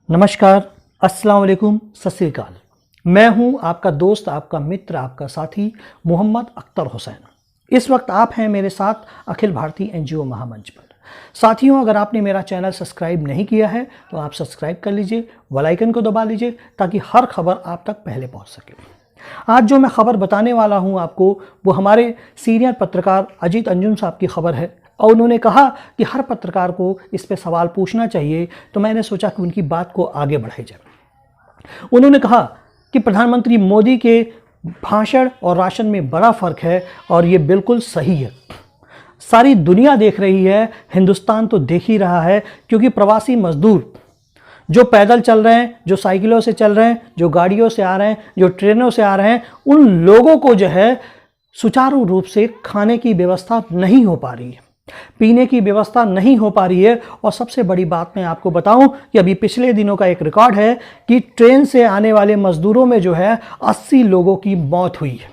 नमस्कार, अस्सलाम वालेकुम, सत श्री अकाल। मैं हूं आपका दोस्त, आपका मित्र, आपका साथी मोहम्मद अख्तर हुसैन। इस वक्त आप हैं मेरे साथ अखिल भारतीय एनजीओ महामंच पर। साथियों, अगर आपने मेरा चैनल सब्सक्राइब नहीं किया है तो आप सब्सक्राइब कर लीजिए, बेल आइकन को दबा लीजिए ताकि हर खबर आप तक पहले पहुंच सके। आज जो मैं खबर बताने वाला हूं आपको, वो हमारे सीनियर पत्रकार अजीत अंजुम साहब की खबर है और उन्होंने कहा कि हर पत्रकार को इस पे सवाल पूछना चाहिए, तो मैंने सोचा कि उनकी बात को आगे बढ़ाई जाए। उन्होंने कहा कि प्रधानमंत्री मोदी के भाषण और राशन में बड़ा फ़र्क है और ये बिल्कुल सही है। सारी दुनिया देख रही है, हिंदुस्तान तो देख ही रहा है, क्योंकि प्रवासी मजदूर जो पैदल चल रहे हैं, जो साइकिलों से चल रहे हैं, जो गाड़ियों से आ रहे हैं, जो ट्रेनों से आ रहे हैं, उन लोगों को जो है सुचारू रूप से खाने की व्यवस्था नहीं हो पा रही है, पीने की व्यवस्था नहीं हो पा रही है। और सबसे बड़ी बात मैं आपको बताऊं कि अभी पिछले दिनों का एक रिकॉर्ड है कि ट्रेन से आने वाले मजदूरों में जो है 80 लोगों की मौत हुई है।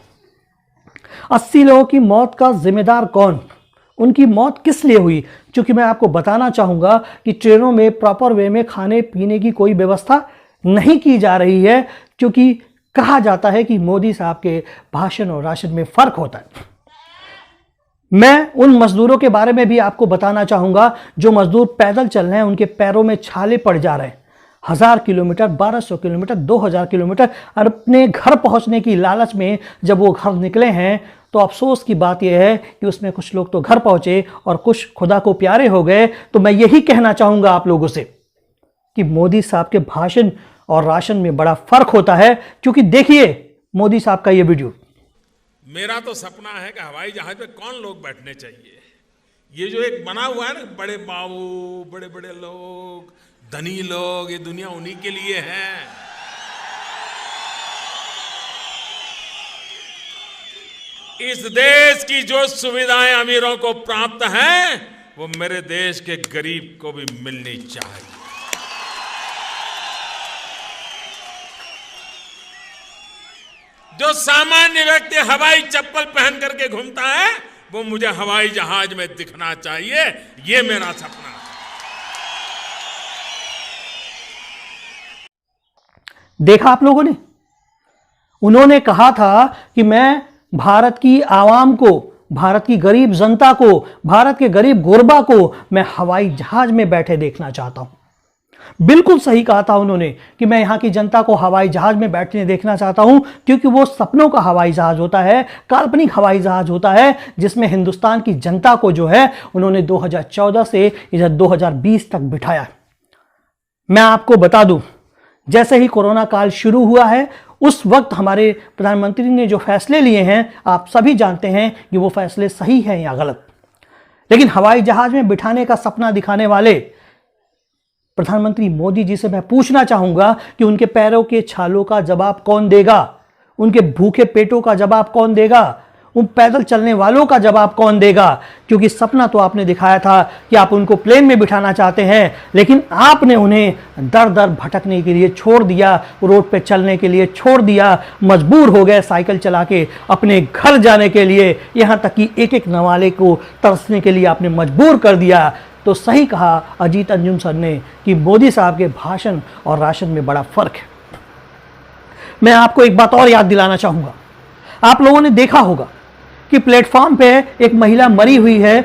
80 लोगों की मौत का जिम्मेदार कौन, उनकी मौत किस लिए हुई? क्योंकि मैं आपको बताना चाहूँगा कि ट्रेनों में प्रॉपर वे में खाने पीने की कोई व्यवस्था नहीं की जा रही है, क्योंकि कहा जाता है कि मोदी साहब के भाषण और राशन में फ़र्क होता है। मैं उन मजदूरों के बारे में भी आपको बताना चाहूँगा जो मजदूर पैदल चल रहे हैं, उनके पैरों में छाले पड़ जा रहे हैं। 1000 किलोमीटर, 1200 किलोमीटर, 2000 किलोमीटर अपने घर पहुँचने की लालच में जब वो घर निकले हैं, तो अफसोस की बात यह है कि उसमें कुछ लोग तो घर पहुँचे और कुछ खुदा को प्यारे हो गए। तो मैं यही कहना चाहूँगा आप लोगों से कि मोदी साहब के भाषण और राशन में बड़ा फ़र्क होता है। क्योंकि देखिए मोदी साहब का ये वीडियो। मेरा तो सपना है कि हवाई जहाज में कौन लोग बैठने चाहिए। ये जो एक बना हुआ है ना, बड़े बाबू, बड़े बड़े लोग, धनी लोग, ये दुनिया उन्हीं के लिए है। इस देश की जो सुविधाएं अमीरों को प्राप्त हैं, वो मेरे देश के गरीब को भी मिलनी चाहिए। जो सामान्य व्यक्ति हवाई चप्पल पहन करके घूमता है, वो मुझे हवाई जहाज में दिखना चाहिए। ये मेरा सपना है। देखा आप लोगों ने, उन्होंने कहा था कि मैं भारत की आवाम को, भारत की गरीब जनता को, भारत के गरीब गुरबा को मैं हवाई जहाज में बैठे देखना चाहता हूं। बिल्कुल सही कहा था उन्होंने कि मैं यहाँ की जनता को हवाई जहाज में बैठने देखना चाहता हूँ, क्योंकि वो सपनों का हवाई जहाज होता है, काल्पनिक हवाई जहाज होता है, जिसमें हिंदुस्तान की जनता को जो है उन्होंने 2014 से इधर 2020 तक बिठाया। मैं आपको बता दूं, जैसे ही कोरोना काल शुरू हुआ है, उस वक्त हमारे प्रधानमंत्री ने जो फैसले लिए हैं, आप सभी जानते हैं कि वो फैसले सही हैं या गलत। लेकिन हवाई जहाज में बिठाने का सपना दिखाने वाले प्रधानमंत्री मोदी जी से मैं पूछना चाहूंगा कि उनके पैरों के छालों का जवाब कौन देगा, उनके भूखे पेटों का जवाब कौन देगा, उन पैदल चलने वालों का जवाब कौन देगा? क्योंकि सपना तो आपने दिखाया था कि आप उनको प्लेन में बिठाना चाहते हैं, लेकिन आपने उन्हें दर दर भटकने के लिए छोड़ दिया, रोड पे चलने के लिए छोड़ दिया, मजबूर हो गए साइकिल चला के अपने घर जाने के लिए, यहाँ तक कि एक एक नवाले को तरसने के लिए आपने मजबूर कर दिया। तो सही कहा अजीत अंजुम सर ने कि मोदी साहब के भाषण और राशन में बड़ा फ़र्क है। मैं आपको एक बात और याद दिलाना चाहूँगा। आप लोगों ने देखा होगा कि प्लेटफॉर्म पे एक महिला मरी हुई है,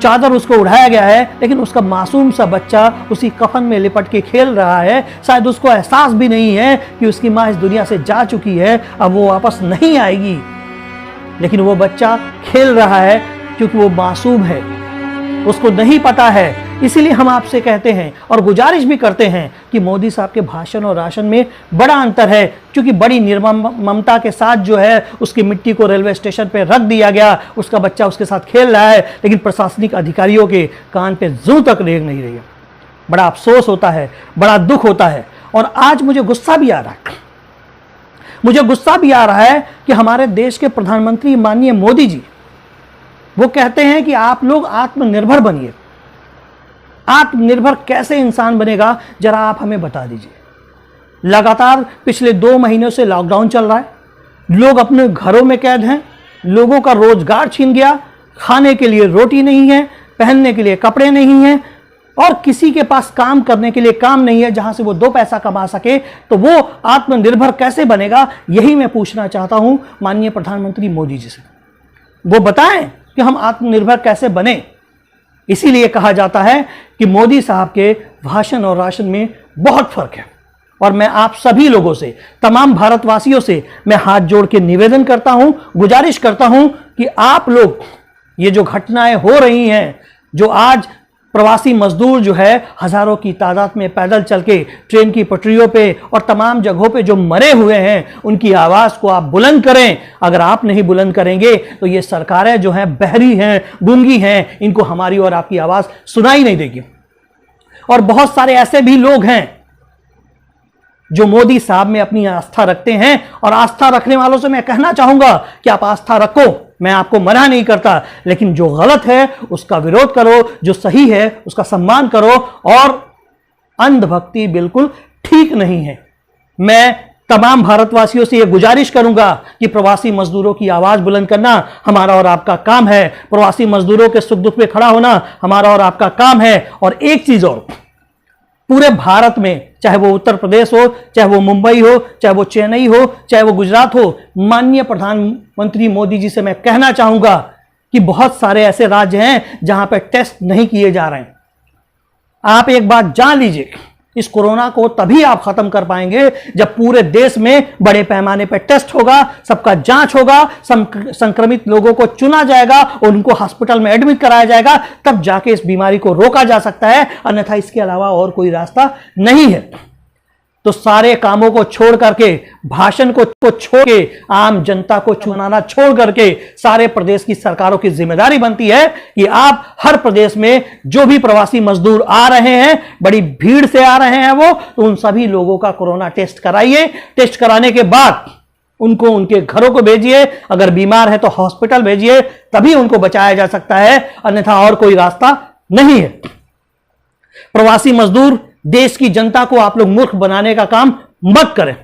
चादर उसको उड़ाया गया है, लेकिन उसका मासूम सा बच्चा उसी कफन में लिपट के खेल रहा है। शायद उसको एहसास भी नहीं है कि उसकी माँ इस दुनिया से जा चुकी है, अब वो वापस नहीं आएगी, लेकिन वो बच्चा खेल रहा है क्योंकि वो मासूम है, उसको नहीं पता है। इसीलिए हम आपसे कहते हैं और गुजारिश भी करते हैं कि मोदी साहब के भाषण और राशन में बड़ा अंतर है, क्योंकि बड़ी निर्ममता के साथ जो है उसकी मिट्टी को रेलवे स्टेशन पे रख दिया गया, उसका बच्चा उसके साथ खेल रहा है, लेकिन प्रशासनिक अधिकारियों के कान पे जूं तक रेंग नहीं रही है। बड़ा अफसोस होता है, बड़ा दुख होता है। और आज मुझे गुस्सा भी आ रहा है, मुझे गुस्सा भी आ रहा है कि हमारे देश के प्रधानमंत्री माननीय मोदी जी, वो कहते हैं कि आप लोग आत्मनिर्भर बनिए। आत्मनिर्भर कैसे इंसान बनेगा, जरा आप हमें बता दीजिए। लगातार पिछले 2 महीनों से लॉकडाउन चल रहा है, लोग अपने घरों में कैद हैं, लोगों का रोजगार छीन गया, खाने के लिए रोटी नहीं है, पहनने के लिए कपड़े नहीं हैं, और किसी के पास काम करने के लिए काम नहीं है जहां से वो 2 पैसा कमा सके, तो वो आत्मनिर्भर कैसे बनेगा? यही मैं पूछना चाहता हूं माननीय प्रधानमंत्री मोदी जी से। वो बताएं कि हम आत्मनिर्भर कैसे बने। इसीलिए कहा जाता है कि मोदी साहब के भाषण और राशन में बहुत फर्क है। और मैं आप सभी लोगों से, तमाम भारतवासियों से मैं हाथ जोड़ के निवेदन करता हूं, गुजारिश करता हूं कि आप लोग, ये जो घटनाएं हो रही हैं, जो आज प्रवासी मजदूर जो है हजारों की तादाद में पैदल चल के ट्रेन की पटरियों पे और तमाम जगहों पे जो मरे हुए हैं, उनकी आवाज को आप बुलंद करें। अगर आप नहीं बुलंद करेंगे तो ये सरकारें जो हैं बहरी हैं, गूंगी हैं, इनको हमारी और आपकी आवाज सुनाई नहीं देगी। और बहुत सारे ऐसे भी लोग हैं जो मोदी साहब में अपनी आस्था रखते हैं, और आस्था रखने वालों से मैं कहना चाहूंगा कि आप आस्था रखो, मैं आपको मना नहीं करता, लेकिन जो गलत है उसका विरोध करो, जो सही है उसका सम्मान करो। और अंधभक्ति बिल्कुल ठीक नहीं है। मैं तमाम भारतवासियों से यह गुजारिश करूंगा कि प्रवासी मजदूरों की आवाज बुलंद करना हमारा और आपका काम है। प्रवासी मजदूरों के सुख दुख में खड़ा होना हमारा और आपका काम है। और एक चीज और, पूरे भारत में, चाहे वो उत्तर प्रदेश हो, चाहे वो मुंबई हो, चाहे वो चेन्नई हो, चाहे वो गुजरात हो, माननीय प्रधानमंत्री मोदी जी से मैं कहना चाहूंगा कि बहुत सारे ऐसे राज्य हैं जहां पे टेस्ट नहीं किए जा रहे हैं। आप एक बात जान लीजिए, इस कोरोना को तभी आप खत्म कर पाएंगे जब पूरे देश में बड़े पैमाने पर टेस्ट होगा, सबका जांच होगा, संक्रमित लोगों को चुना जाएगा और उनको हॉस्पिटल में एडमिट कराया जाएगा, तब जाके इस बीमारी को रोका जा सकता है। अन्यथा इसके अलावा और कोई रास्ता नहीं है। तो सारे कामों को छोड़ करके, भाषण को छोड़ के, आम जनता को चुनाना छोड़ करके सारे प्रदेश की सरकारों की जिम्मेदारी बनती है कि आप हर प्रदेश में जो भी प्रवासी मजदूर आ रहे हैं, बड़ी भीड़ से आ रहे हैं वो, तो उन सभी लोगों का कोरोना टेस्ट कराइए। टेस्ट कराने के बाद उनको उनके घरों को भेजिए। अगर बीमार है तो हॉस्पिटल भेजिए, तभी उनको बचाया जा सकता है, अन्यथा और कोई रास्ता नहीं है। प्रवासी मजदूर, देश की जनता को आप लोग मूर्ख बनाने का काम मत करें,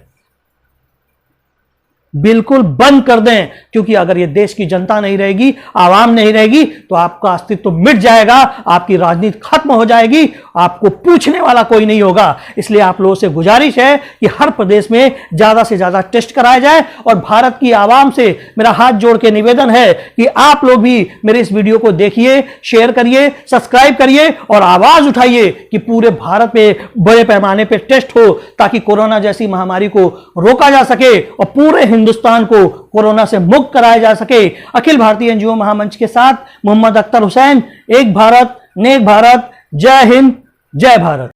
बिल्कुल बंद कर दें। क्योंकि अगर ये देश की जनता नहीं रहेगी, आवाम नहीं रहेगी, तो आपका अस्तित्व मिट जाएगा, आपकी राजनीति खत्म हो जाएगी, आपको पूछने वाला कोई नहीं होगा। इसलिए आप लोगों से गुजारिश है कि हर प्रदेश में ज्यादा से ज्यादा टेस्ट कराया जाए। और भारत की आवाम से मेरा हाथ जोड़ के निवेदन है कि आप लोग भी मेरे इस वीडियो को देखिए, शेयर करिए, सब्सक्राइब करिए और आवाज उठाइए कि पूरे भारत में बड़े पैमाने पर टेस्ट हो, ताकि कोरोना जैसी महामारी को रोका जा सके और पूरे हिंदुस्तान को कोरोना से मुक्त कराया जा सके। अखिल भारतीय एनजीओ महामंच के साथ मोहम्मद अख्तर हुसैन, एक भारत नेक भारत। जय हिंद, जय भारत।